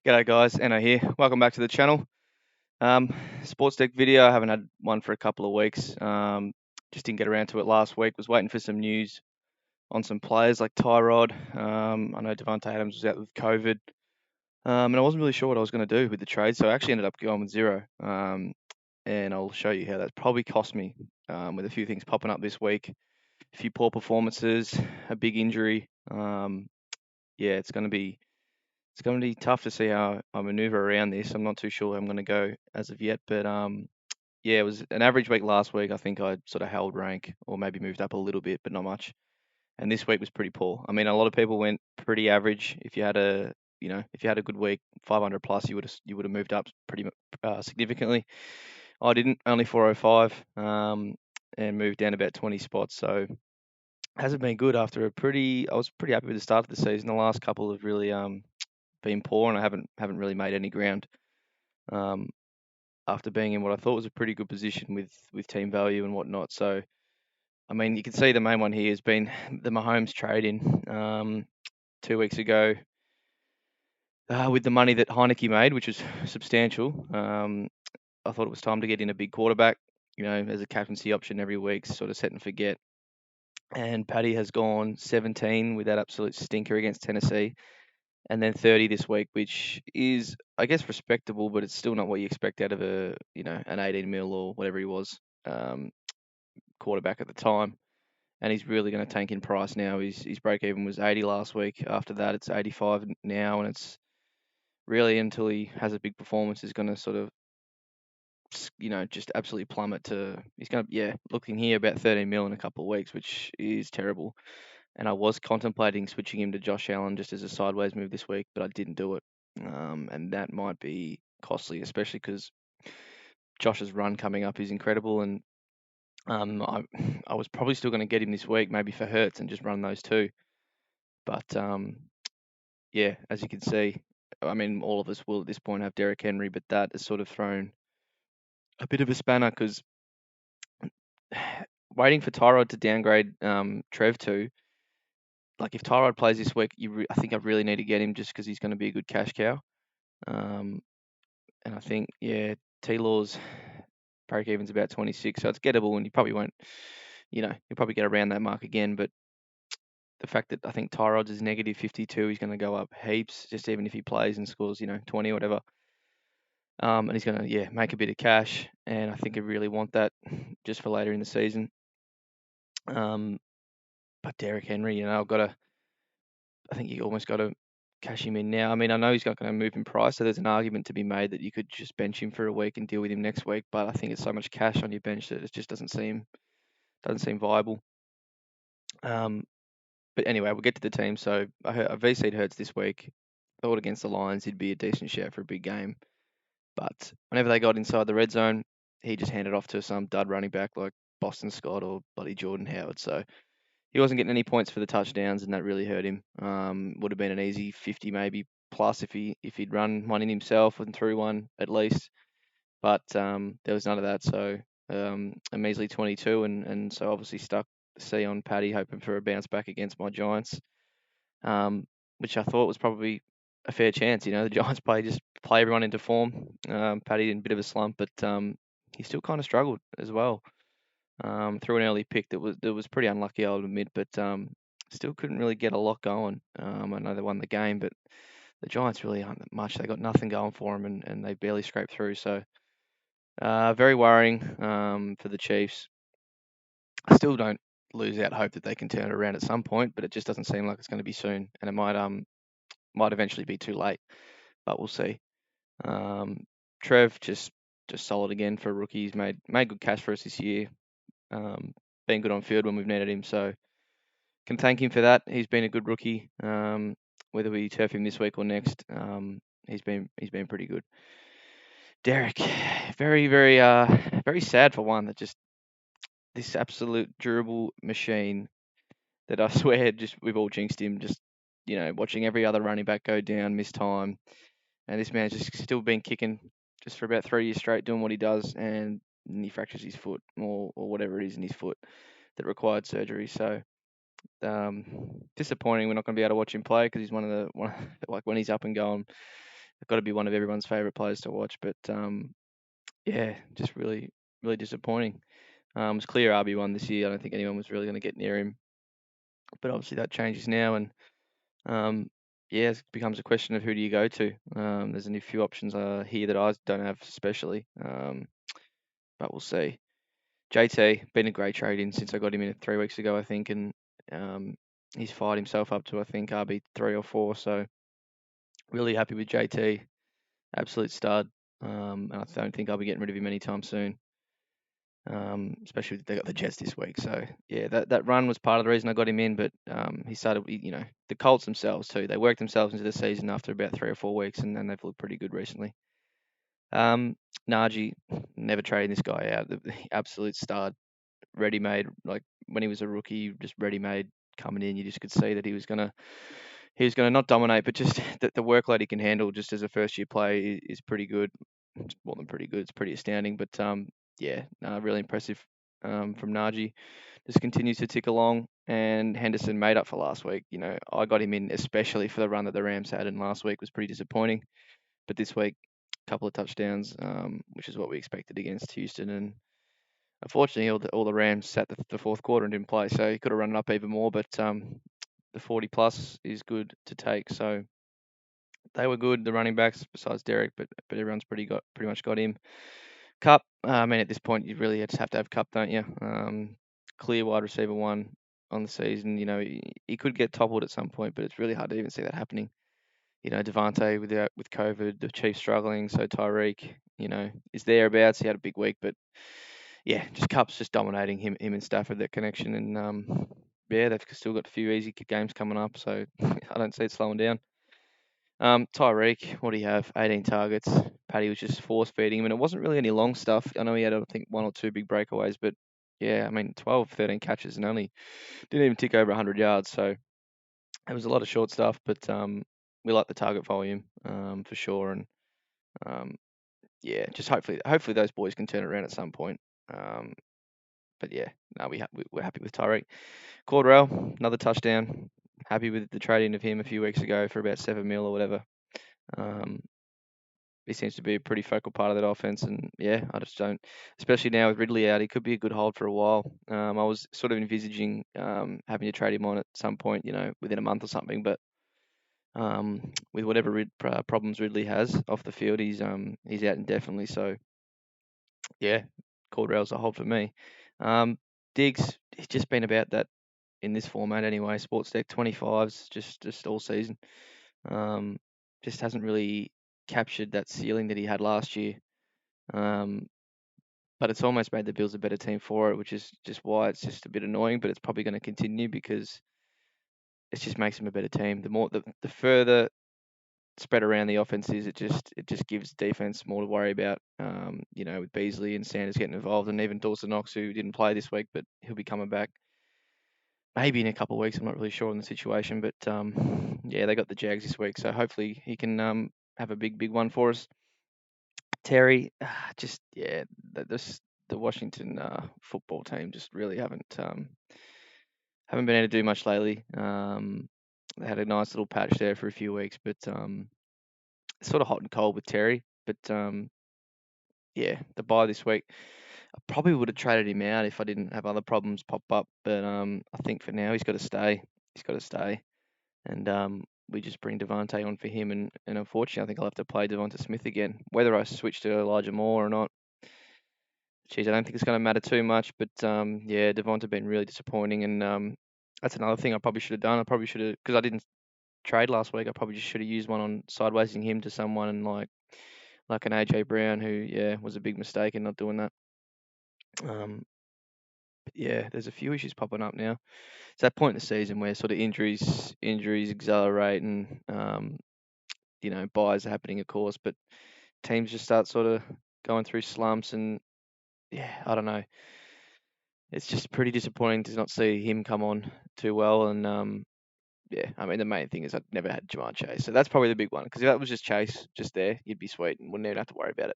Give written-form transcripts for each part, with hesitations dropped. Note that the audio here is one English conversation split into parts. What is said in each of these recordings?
G'day guys, Anna here. Welcome back to the channel. Um, SportsDeck video. I haven't had one for a couple of weeks. Just didn't get around to it last week. Was waiting for some news on some players like Tyrod. I know Devontae Adams was out with COVID, and I wasn't really sure what I was going to do with the trade, so I actually ended up going with zero. And I'll show you how that's probably cost me with a few things popping up this week, a few poor performances, a big injury. Yeah, it's going to be tough to see how I maneuver around this. I'm not too sure how I'm going to go as of yet, but yeah, it was an average week last week. I think I sort of held rank or maybe moved up a little bit, but not much. And this week was pretty poor. I mean, a lot of people went pretty average. If you had a good week, 500 plus, you would have moved up pretty significantly. I didn't, only 405, and moved down about 20 spots. So hasn't been good after I was pretty happy with the start of the season. The last couple have really been poor, and I haven't really made any ground um, after being in what I thought was a pretty good position with team value and whatnot. So I mean, you can see the main one here has been the Mahomes trade-in 2 weeks ago with the money that Heineke made, which was substantial. I thought it was time to get in a big quarterback, as a captaincy option every week, sort of set and forget. And Paddy has gone 17 with that absolute stinker against Tennessee, and then 30 this week, which is, I guess, respectable, but it's still not what you expect out of an 18 mil or whatever he was um, quarterback at the time. And he's really going to tank in price now. His break even was 80 last week. After that, it's 85 now, and it's really until he has a big performance is going to sort of, just absolutely plummet to. He's going to, yeah, looking here about 13 mil in a couple of weeks, which is terrible. And I was contemplating switching him to Josh Allen just as a sideways move this week, but I didn't do it. And that might be costly, especially because Josh's run coming up is incredible. And I was probably still going to get him this week, maybe for Hertz, and just run those two. But yeah, as you can see, I mean, all of us will at this point have Derrick Henry, but that has sort of thrown a bit of a spanner because waiting for Tyrod to downgrade Trev to, like, if Tyrod plays this week, I think I really need to get him just because he's going to be a good cash cow. Um, and I think, yeah, T-Law's break even's about 26, so it's gettable, and you probably won't, you'll probably get around that mark again. But the fact that I think Tyrod's is negative 52, he's going to go up heaps, just even if he plays and scores, 20 or whatever. And he's going to, yeah, make a bit of cash, and I think I really want that just for later in the season. But Derrick Henry, I think you almost got to cash him in now. I mean, I know he's not going to move in price, so there's an argument to be made that you could just bench him for a week and deal with him next week. But I think it's so much cash on your bench that it just doesn't seem viable. But anyway, we'll get to the team. So I VC'd Hurts this week. Thought against the Lions he'd be a decent shout for a big game, but whenever they got inside the red zone, he just handed off to some dud running back like Boston Scott or bloody Jordan Howard. So he wasn't getting any points for the touchdowns, and that really hurt him. Would have been an easy 50 maybe plus if he'd run one in himself and threw one at least. But there was none of that. So a measly 22, and so obviously stuck the C on Paddy, hoping for a bounce back against my Giants, which I thought was probably a fair chance. The Giants play everyone into form. Paddy in a bit of a slump, but he still kind of struggled as well. Through an early pick that was pretty unlucky, I'll admit, but still couldn't really get a lot going. I know they won the game, but the Giants really aren't that much. They got nothing going for them, and they barely scraped through. So very worrying for the Chiefs. I still don't lose out hope that they can turn it around at some point, but it just doesn't seem like it's going to be soon, and it might eventually be too late. But we'll see. Trev just solid again for a rookie. He's made good cash for us this year. Been good on field when we've needed him, so can thank him for that. He's been a good rookie. Whether we turf him this week or next, he's been pretty good. Derek, very very sad for one that just this absolute durable machine that I swear just we've all jinxed him. Just watching every other running back go down, miss time, and this man's just still been kicking just for about 3 years straight, doing what he does, and he fractures his foot or whatever it is in his foot that required surgery. So disappointing. We're not going to be able to watch him play because he's one of the like when he's up and going, got to be one of everyone's favourite players to watch. But yeah, just really, really disappointing. It was clear RB1 this year. I don't think anyone was really going to get near him. But obviously that changes now, and um, yeah, it becomes a question of who do you go to. There's a few options here that I don't have, especially. But we'll see. JT been a great trade in since I got him in 3 weeks ago, I think, and um, he's fired himself up to I think RB 3 or 4. So really happy with JT, absolute stud. And I don't think I'll be getting rid of him anytime soon. Especially they got the Jets this week. So yeah, that run was part of the reason I got him in. But he started, the Colts themselves too. They worked themselves into the season after about 3 or 4 weeks, and then they've looked pretty good recently. Najee, never trading this guy out. The absolute stud, ready-made. Like when he was a rookie, just ready-made coming in. You just could see that he was gonna not dominate, but just the workload he can handle just as a first-year player is pretty good. It's more than pretty good. It's pretty astounding. But yeah, really impressive from Najee. Just continues to tick along. And Henderson made up for last week. I got him in especially for the run that the Rams had, and last week was pretty disappointing. But this week, a couple of touchdowns, which is what we expected against Houston. And unfortunately, all the Rams sat the fourth quarter and didn't play, so he could have run it up even more. But the 40 plus is good to take. So they were good, the running backs, besides Derek, but everyone's pretty much got him. Cup, I mean, at this point, you really just have to have Cup, don't you? Clear wide receiver one on the season. He could get toppled at some point, but it's really hard to even see that happening. Devontae with COVID, the Chiefs struggling, so Tyreek, is thereabouts. He had a big week, but yeah, just Cup's just dominating him and Stafford, that connection, and yeah, they've still got a few easy games coming up, so I don't see it slowing down. Tyreek, what do you have? 18 targets. Paddy was just force feeding him, and it wasn't really any long stuff. I know he had, I think, 1 or 2 big breakaways, but yeah, I mean, 12, 13 catches and only didn't even tick over 100 yards. So it was a lot of short stuff, but we like the target volume for sure. And um, yeah, just hopefully those boys can turn it around at some point. Um, but yeah, no, we're happy with Tyreek. Cordell, another touchdown. Happy with the trading of him a few weeks ago for about 7 mil or whatever. Um, he seems to be a pretty focal part of that offense, and yeah, I just don't, especially now with Ridley out, he could be a good hold for a while. I was sort of envisaging having to trade him on at some point, within a month or something, but with whatever problems Ridley has off the field, he's out indefinitely. So yeah, Cordell's a hold for me. Diggs, he's just been about that in this format anyway. SportsDeck 25s just all season. Um, just hasn't really captured that ceiling that he had last year. Um, but it's almost made the Bills a better team for it, which is just why it's just a bit annoying. But it's probably going to continue because it just makes them a better team. The further spread around the offense is, it just gives defense more to worry about. With Beasley and Sanders getting involved, and even Dawson Knox, who didn't play this week, but he'll be coming back maybe in a couple of weeks. I'm not really sure on the situation, but yeah, they got the Jags this week, so hopefully he can have a big one for us. Terry, just yeah, the Washington football team just really haven't been able to do much lately. They had a nice little patch there for a few weeks, but it's sort of hot and cold with Terry. But yeah, the bye this week, I probably would have traded him out if I didn't have other problems pop up. But I think for now he's got to stay. He's got to stay, and we just bring Devontae on for him. And unfortunately, I think I'll have to play Devonta Smith again. Whether I switch to Elijah Moore or not, geez, I don't think it's going to matter too much. But yeah, Devonta been really disappointing, and that's another thing I probably should have done. I probably should have, because I didn't trade last week. I probably just should have used one on sidewaysing him to someone, and like an AJ Brown, who yeah was a big mistake in not doing that. But yeah, there's a few issues popping up now. It's that point in the season where sort of injuries accelerate, and buys are happening, of course, but teams just start sort of going through slumps, and yeah, I don't know. It's just pretty disappointing to not see him come on too well, and yeah, I mean the main thing is I've never had Jamar Chase, so that's probably the big one. Because if that was just Chase just there, you'd be sweet and wouldn't even have to worry about it.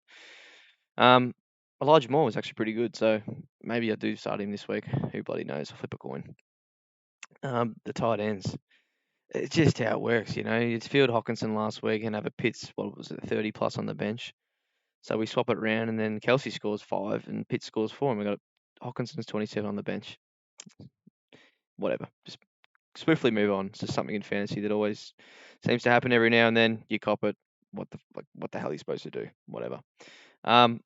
Um, Elijah Moore was actually pretty good, so maybe I do start him this week. Who bloody knows? I'll flip a coin. The tight ends. It's just how it works, you know. It's Field Hawkinson last week and have a Pitts, what was it, 30 plus on the bench. So we swap it around, and then Kelsey scores 5 and Pitts scores 4, and we got Hawkinson's 27 on the bench. Whatever. Just swiftly move on. It's just something in fantasy that always seems to happen every now and then. You cop it. What the hell are you supposed to do? Whatever. Um,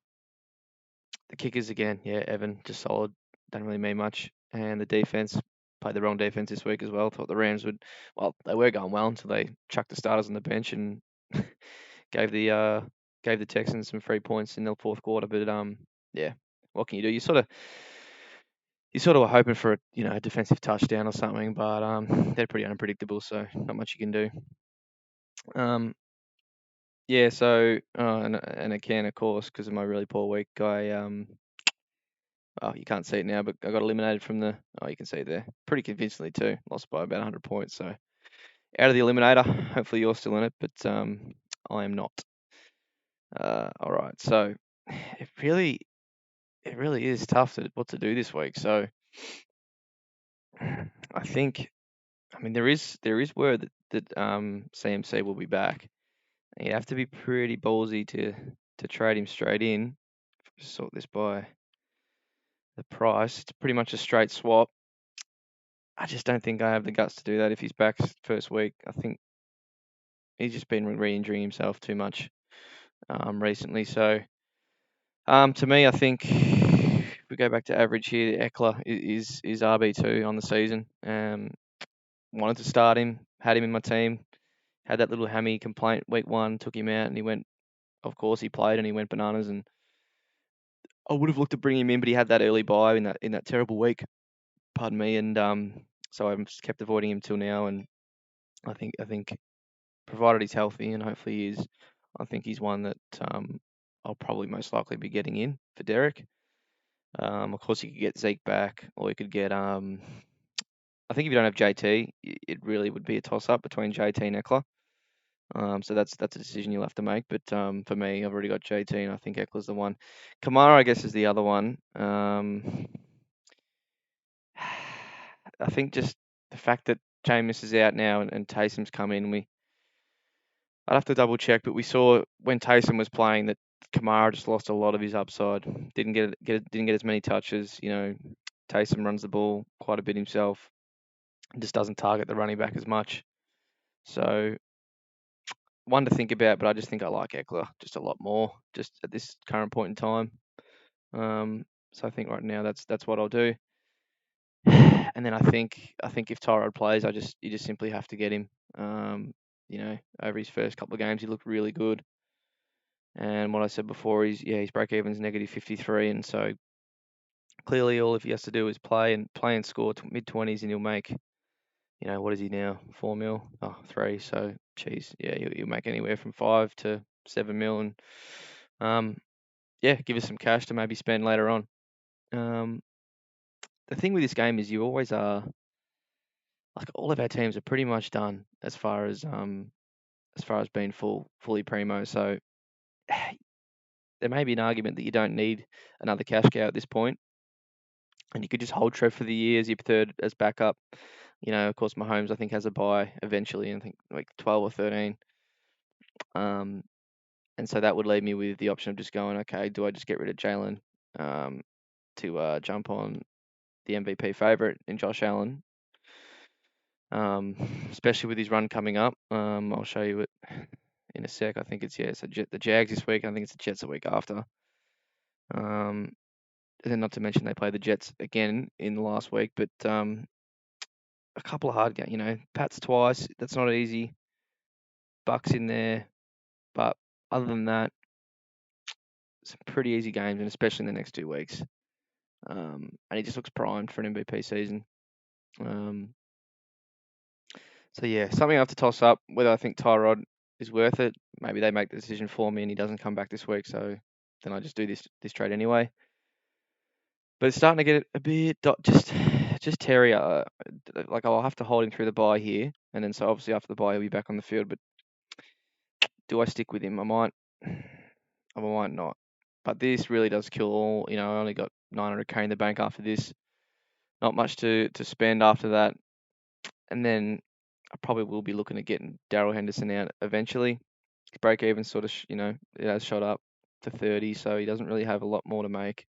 the kickers again, yeah, Evan just solid. Don't really mean much. And the defense played the wrong defense this week as well. Thought the Rams would, well, they were going well until they chucked the starters on the bench and gave the uh gave the Texans some free points in the fourth quarter. But yeah, what can you do? You sort of were hoping for a defensive touchdown or something, but they're pretty unpredictable, so not much you can do. Yeah, so and again, of course, because of my really poor week, oh, you can't see it now, but I got eliminated from the. Oh, you can see it there, pretty convincingly too. Lost by about 100 points, so out of the eliminator. Hopefully, you're still in it, but I am not. All right, so it really is tough what to do this week. So I think, I mean, there is word that CMC will be back. You have to be pretty ballsy to trade him straight in. Sort this by the price. It's pretty much a straight swap. I just don't think I have the guts to do that if he's back first week. I think he's just been re-injuring himself too much recently. So to me, I think if we go back to average here, Eckler is RB2 on the season. Wanted to start him, had him in my team, had that little hammy complaint week 1, took him out, and he went. Of course, he played and he went bananas. And I would have looked to bring him in, but he had that early bye in that terrible week. Pardon me, and so I've just kept avoiding him till now. And I think provided he's healthy and hopefully he is, I think he's one that I'll probably most likely be getting in for Derek. Of course, you could get Zeke back, or you could get. I think if you don't have JT, it really would be a toss up between JT and Eckler. So that's a decision you'll have to make. But for me, I've already got JT, and I think Eckler's the one. Kamara, I guess, is the other one. I think just the fact that Jameis is out now and Taysom's come in, I'd have to double check, but we saw when Taysom was playing that Kamara just lost a lot of his upside. Didn't get as many touches. Taysom runs the ball quite a bit himself. Just doesn't target the running back as much. So one to think about, but I just think I like Eckler just a lot more, just at this current point in time. So I think right now that's what I'll do. And then I think if Tyrod plays, you just simply have to get him. Over his first couple of games, he looked really good. And what I said before is, yeah, his break even's negative 53, and so clearly all he has to do is play and score mid 20s, and he'll make, what is he now? 4 mil? Oh, 3. So, geez, yeah, he'll make anywhere from 5 to 7 mil, and yeah, give us some cash to maybe spend later on. The thing with this game is you always are, like, all of our teams are pretty much done as far as being fully primo. So there may be an argument that you don't need another cash cow at this point, and you could just hold Trev for the year as your third as backup. Of course, Mahomes I think has a bye eventually, I think like 12 or 13. And so that would leave me with the option of just going, okay, do I just get rid of Jalen to jump on the MVP favorite in Josh Allen, especially with his run coming up. I'll show you it in a sec. I think it's the Jags this week. I think it's the Jets the week after. And then not to mention they play the Jets again in the last week, but a couple of hard games. Pats twice. That's not easy. Bucks in there, but other than that, some pretty easy games, and especially in the next 2 weeks. And he just looks primed for an MVP season. So yeah, something I have to toss up whether I think Tyrod is worth it. Maybe they make the decision for me and he doesn't come back this week, so then I just do this trade anyway. But it's starting to get a bit just Terry. Like I'll have to hold him through the bye here, and then so obviously after the bye he'll be back on the field. But do I stick with him? I might, I might not. But this really does kill all. I only got 900k in the bank after this. Not much to spend after that, and then I probably will be looking at getting Daryl Henderson out eventually. His break even sort of, it has shot up to 30, so he doesn't really have a lot more to make.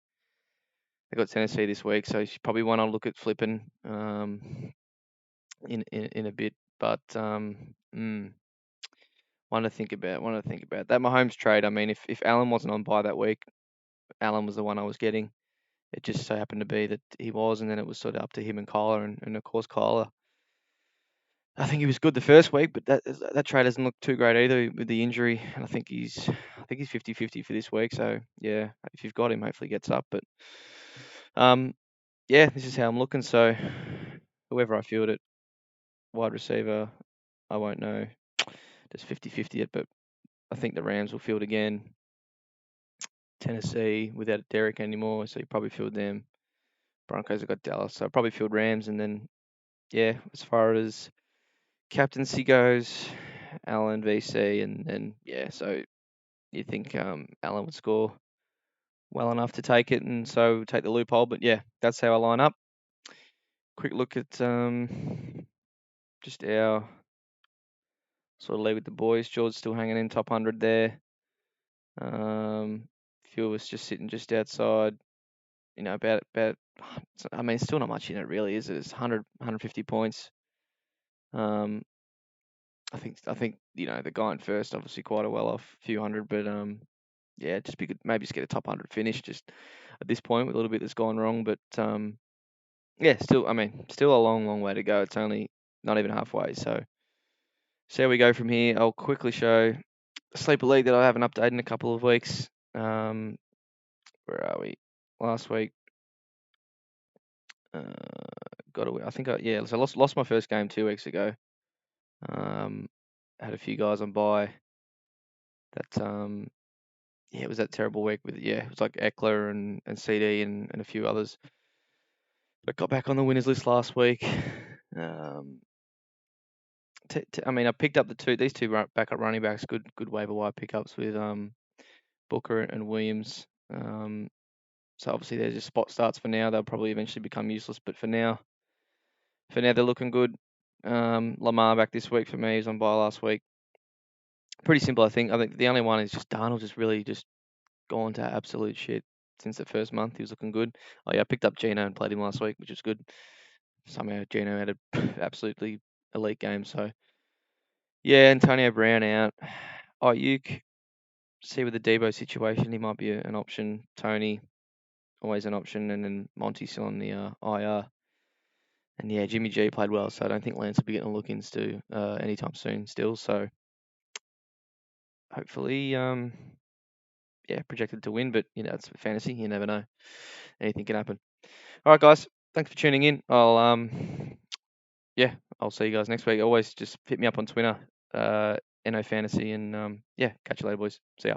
They got Tennessee this week, so you probably want to look at flipping in a bit. But one to think about. That Mahomes trade. I mean, if Allen wasn't on by that week, Allen was the one I was getting. It just so happened to be that he was, and then it was sort of up to him and Kyler, and of course Kyler. I think he was good the first week, but that trade doesn't look too great either with the injury. And I think he's 50-50 for this week. So yeah, if you've got him, hopefully he gets up. But yeah, this is how I'm looking. So whoever I field at wide receiver, I won't know. Just 50-50 it, but I think the Rams will field again. Tennessee without Derek anymore, so you probably field them. Broncos have got Dallas, so I probably field Rams, and then yeah, as far as captaincy goes, Allen VC, and yeah, so you think Allen would score well enough to take it, and so take the loophole. But yeah, that's how I line up. Quick look at just our sort of lead with the boys. George still hanging in top 100 there. Few of us just sitting just outside. About. I mean, still not much in it really, is it? It's 150 points. I think the guy in first obviously quite a well off, few hundred, but yeah, just be good, maybe just get a top 100 finish just at this point with a little bit that's gone wrong, but yeah, still a long way to go. It's only not even halfway, so see how we go from here. I'll quickly show the sleeper league that I haven't updated in a couple of weeks. Where are we? Last week, got away. I think so I lost my first game 2 weeks ago. Had a few guys on bye. That yeah, it was that terrible week it was like Eckler and CD and a few others. But got back on the winners list last week. I mean, I picked up these two backup running backs, good waiver wire pickups with Booker and Williams. So obviously they're just spot starts for now. They'll probably eventually become useless, but for now they're looking good. Lamar back this week for me. He was on bye last week. Pretty simple, I think. I think the only one is just Darnold just really just gone to absolute shit since the first month. He was looking good. Oh yeah, I picked up Gino and played him last week, which was good. Somehow Gino had an absolutely elite game. So yeah, Antonio Brown out. Ayuk, see with the Debo situation, he might be an option. Tony, always an option, and then Monty still on the IR. And yeah, Jimmy G played well, so I don't think Lance will be getting a look into anytime soon still. So hopefully, yeah, projected to win, but it's fantasy. You never know. Anything can happen. All right, guys. Thanks for tuning in. I'll see you guys next week. Always just hit me up on Twitter, NO Fantasy, and yeah, catch you later, boys. See ya.